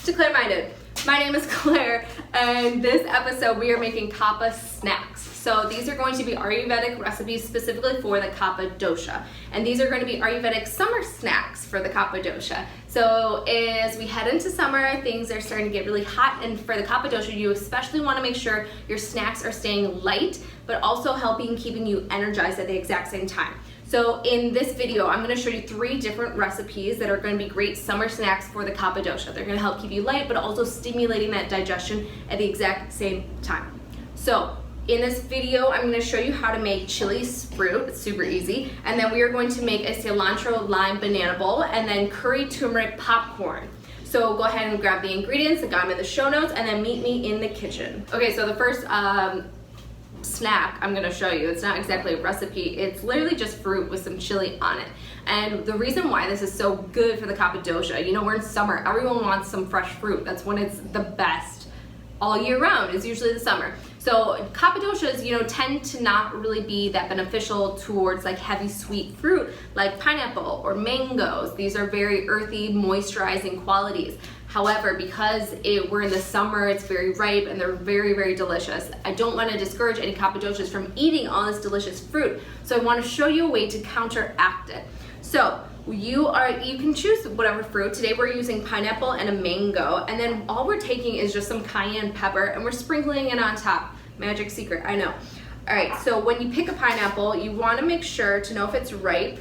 to Clareminded. My name is Claire, and this episode we are making Kapha snacks. So these are going to be Ayurvedic recipes specifically for the Kapha Dosha. And these are going to be Ayurvedic summer snacks for the Kapha Dosha. So as we head into summer, things are starting to get really hot, and for the Kapha Dosha, you especially want to make sure your snacks are staying light, but also keeping you energized at the exact same time. So in this video, I'm going to show you 3 different recipes that are going to be great summer snacks for the Kapha Dosha. They're going to help keep you light, but also stimulating that digestion at the exact same time. So in this video, I'm going to show you how to make chili fruit. It's super easy. And then we are going to make a cilantro lime banana bowl, and then curry turmeric popcorn. So go ahead and grab the ingredients. I got them in the show notes, and then meet me in the kitchen. Okay, so the first snack I'm gonna show you, it's not exactly a recipe, it's literally just fruit with some chili on it. And the reason why this is so good for the Kapha Dosha, you know, we're in summer, everyone wants some fresh fruit. That's when it's the best all year round, is usually the summer. So Kapha Doshas, you know, tend to not really be that beneficial towards like heavy sweet fruit like pineapple or mangoes. These are very earthy, moisturizing qualities. However, because we're in the summer, it's very ripe and they're very, very delicious. I don't want to discourage any Kapha Doshas from eating all this delicious fruit. So I want to show you a way to counteract it. So you can choose whatever fruit. Today we're using pineapple and a mango, and then all we're taking is just some cayenne pepper and we're sprinkling it on top. Magic secret, I know. All right, so when you pick a pineapple, you want to make sure to know if it's ripe.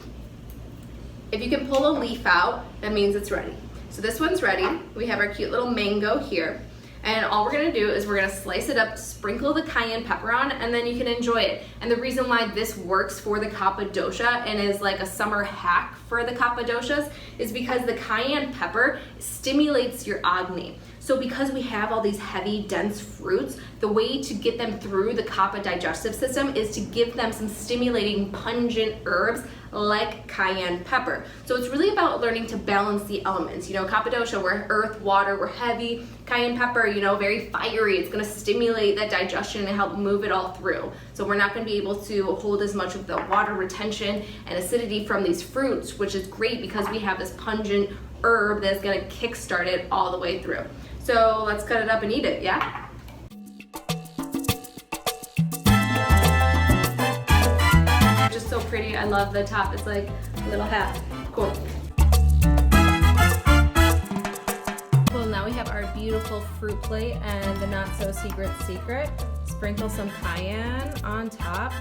If you can pull a leaf out, that means it's ready. So this one's ready. We have our cute little mango here. And all we're gonna do is we're gonna slice it up, sprinkle the cayenne pepper on, and then you can enjoy it. And the reason why this works for the Kapha Dosha and is like a summer hack for the Kapha Doshas is because the cayenne pepper stimulates your AGNI. So because we have all these heavy, dense fruits, the way to get them through the Kapha digestive system is to give them some stimulating, pungent herbs like cayenne pepper. So it's really about learning to balance the elements. You know, Kapha Dosha, we're earth, water, we're heavy. Cayenne pepper, you know, very fiery. It's gonna stimulate that digestion and help move it all through. So we're not gonna be able to hold as much of the water retention and acidity from these fruits, which is great because we have this pungent herb that's gonna kickstart it all the way through. So let's cut it up and eat it, yeah? Just so pretty. I love the top. It's like a little hat. Cool. Well, now we have our beautiful fruit plate and the not so secret. Sprinkle some cayenne on top.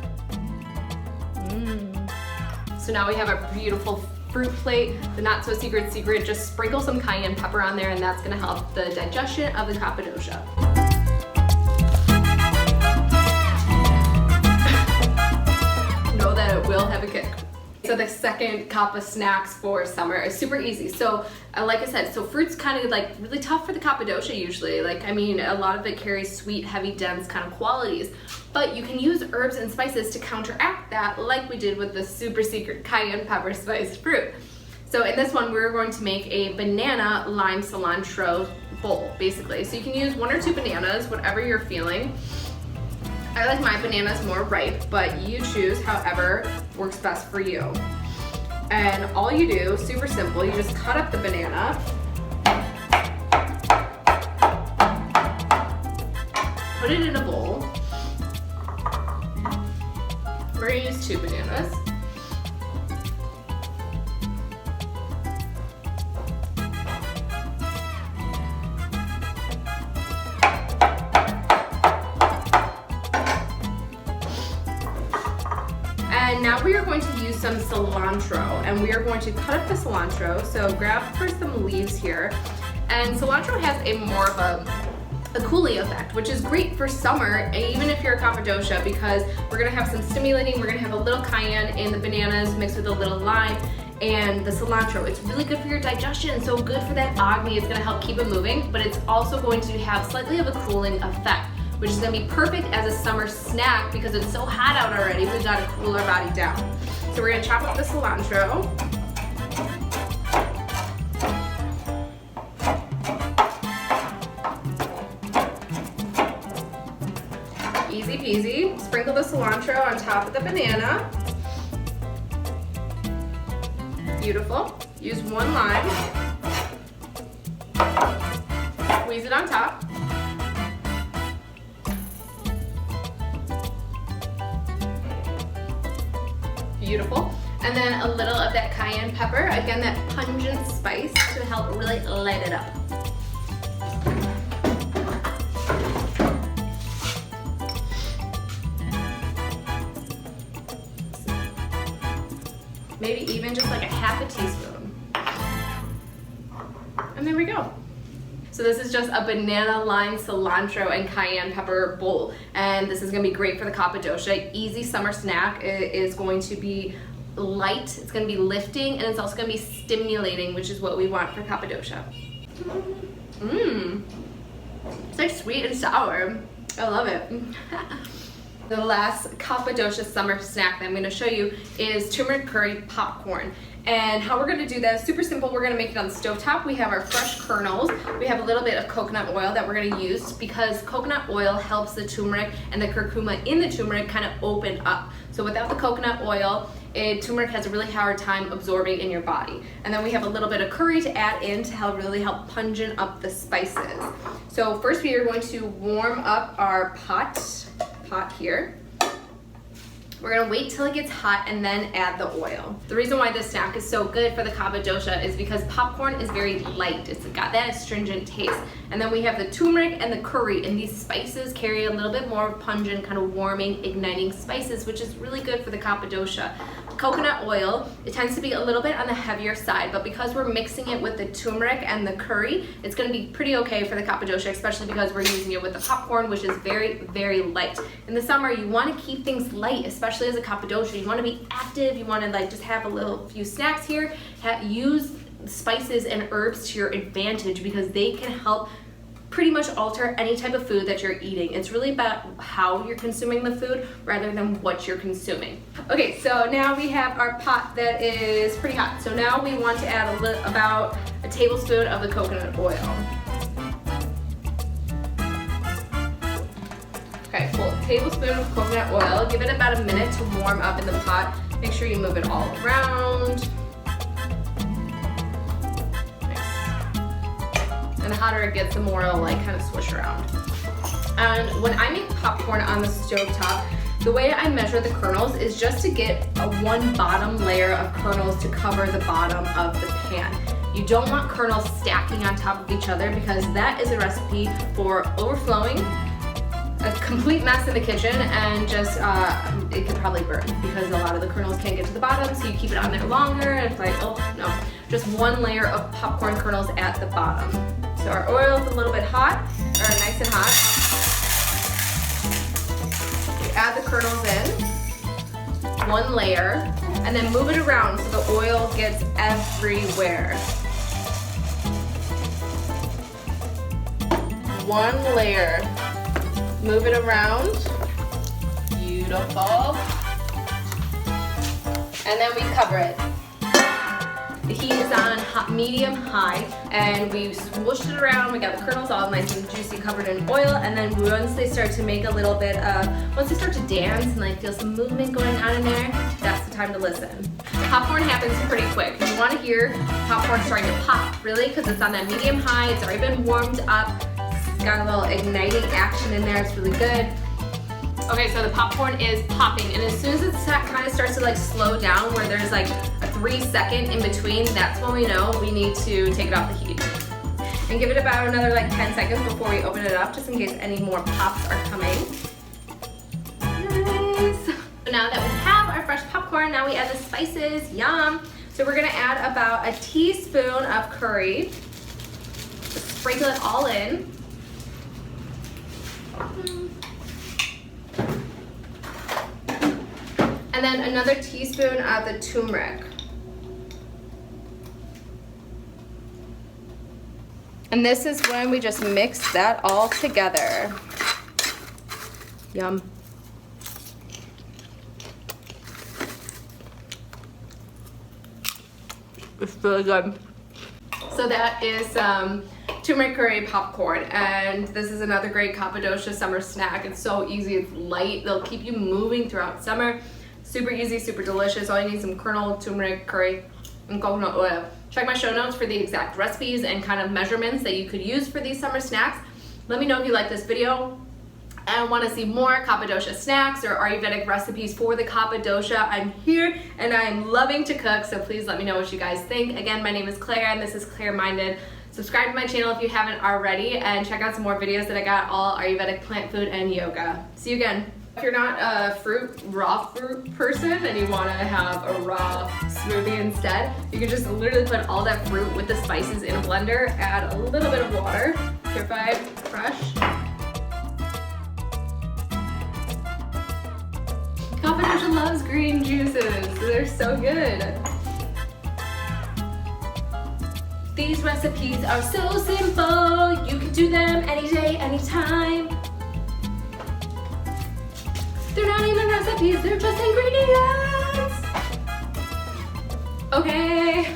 So now we have our beautiful fruit plate, the not so secret, just sprinkle some cayenne pepper on there, and that's gonna help the digestion of the Kapha Dosha. Know that it will have a kick. So the second Kapha snacks for summer is super easy. So like I said, so fruit's kind of like really tough for the Kapha Dosha usually. Like, I mean, a lot of it carries sweet, heavy, dense kind of qualities. But you can use herbs and spices to counteract that, like we did with the super secret cayenne pepper spiced fruit. So in this one, we're going to make a banana lime cilantro bowl, basically. So you can use 1 or 2 bananas, whatever you're feeling. I like my bananas more ripe, but you choose however works best for you. And all you do, super simple, you just cut up the banana, put it in a bowl. We're gonna use 2 bananas. And now we are going to use some cilantro, and we are going to cut up the cilantro. So grab for some leaves here. And cilantro has a more of a cooling effect, which is great for summer, even if you're a Kapha Dosha, because we're gonna have some stimulating, we're gonna have a little cayenne in the bananas mixed with a little lime and the cilantro. It's really good for your digestion, so good for that AGNI. It's gonna help keep it moving, but it's also going to have slightly of a cooling effect, which is gonna be perfect as a summer snack because it's so hot out already, we've gotta cool our body down. So we're gonna chop up the cilantro. Easy peasy. Sprinkle the cilantro on top of the banana. Beautiful. Use 1 lime. squeeze it on top. Beautiful. And then a little of that cayenne pepper, again that pungent spice to help really light it up. Maybe even just like a half a teaspoon. And there we go. So this is just a banana, lime, cilantro, and cayenne pepper bowl. And this is gonna be great for the Kapha Dosha. Easy summer snack. It is going to be light, it's gonna be lifting, and it's also gonna be stimulating, which is what we want for Kapha Dosha. It's like sweet and sour. I love it. The last Kapha Dosha summer snack that I'm gonna show you is turmeric curry popcorn. And how we're gonna do that is super simple. We're gonna make it on the stovetop. We have our fresh kernels. We have a little bit of coconut oil that we're gonna use because coconut oil helps the turmeric and the curcuma in the turmeric kind of open up. So without the coconut oil, turmeric has a really hard time absorbing in your body. And then we have a little bit of curry to add in to really help pungent up the spices. So first we are going to warm up our pot here. We're gonna wait till it gets hot and then add the oil. The reason why this snack is so good for the Kapha Dosha is because popcorn is very light. It's got that astringent taste. And then we have the turmeric and the curry, and these spices carry a little bit more pungent, kind of warming, igniting spices, which is really good for the Kapha Dosha. Coconut oil, it tends to be a little bit on the heavier side, but because we're mixing it with the turmeric and the curry, it's gonna be pretty okay for the Kapha Dosha, especially because we're using it with the popcorn, which is very, very light. In the summer, you wanna keep things light, especially as a Kapha Dosha. You wanna be active, you wanna like just have a few snacks here, use spices and herbs to your advantage because they can help pretty much alter any type of food that you're eating. It's really about how you're consuming the food rather than what you're consuming. Okay, so now we have our pot that is pretty hot. So now we want to add about a tablespoon of the coconut oil. Okay, full tablespoon of coconut oil. Give it about a minute to warm up in the pot. Make sure you move it all around. And the hotter it gets, the more it'll like kind of swish around. And when I make popcorn on the stovetop, the way I measure the kernels is just to get one bottom layer of kernels to cover the bottom of the pan. You don't want kernels stacking on top of each other because that is a recipe for overflowing, a complete mess in the kitchen, and just it could probably burn because a lot of the kernels can't get to the bottom, so you keep it on there longer and it's like, oh no. Just one layer of popcorn kernels at the bottom. So our oil is a little bit hot, or nice and hot. You add the kernels in, one layer, and then move it around so the oil gets everywhere. One layer. Move it around. Beautiful. And then we cover it. The heat is on medium high, and we swooshed it around. We got the kernels all nice and juicy, covered in oil, and then once they start to make a little bit of, once they start to dance and like feel some movement going on in there, that's the time to listen. Popcorn happens pretty quick. You want to hear popcorn starting to pop, really, because it's on that medium high. It's already been warmed up. It's got a little igniting action in there. It's really good. Okay, so the popcorn is popping, and as soon as it kind of starts to like slow down, where there's like a 3-second in between, that's when we know we need to take it off the heat. And give it about another like 10 seconds before we open it up, just in case any more pops are coming. Nice. So now that we have our fresh popcorn, now we add the spices. Yum. So we're gonna add about a teaspoon of curry. Just sprinkle it all in. And then another teaspoon of the turmeric. And this is when we just mix that all together. Yum. It's really good. So that is turmeric curry popcorn, and this is another great Kapha Dosha summer snack. It's so easy, it's light, they'll keep you moving throughout summer. Super easy, super delicious. All you need is some kernel, turmeric, curry, and coconut oil. Check my show notes for the exact recipes and kind of measurements that you could use for these summer snacks. Let me know if you like this video and want to see more Kapha Dosha snacks or Ayurvedic recipes for the Kapha Dosha. I'm here and I'm loving to cook, so please let me know what you guys think. Again, my name is Claire and this is Clareminded. Subscribe to my channel if you haven't already and check out some more videos that I got all Ayurvedic plant food and yoga. See you again. If you're not a raw fruit person and you want to have a raw smoothie instead, you can just literally put all that fruit with the spices in a blender, add a little bit of water, purified, fresh. Kapha Dosha loves green juices, they're so good. These recipes are so simple, you can do them any day, anytime. They're not even recipes, they're just ingredients. Okay,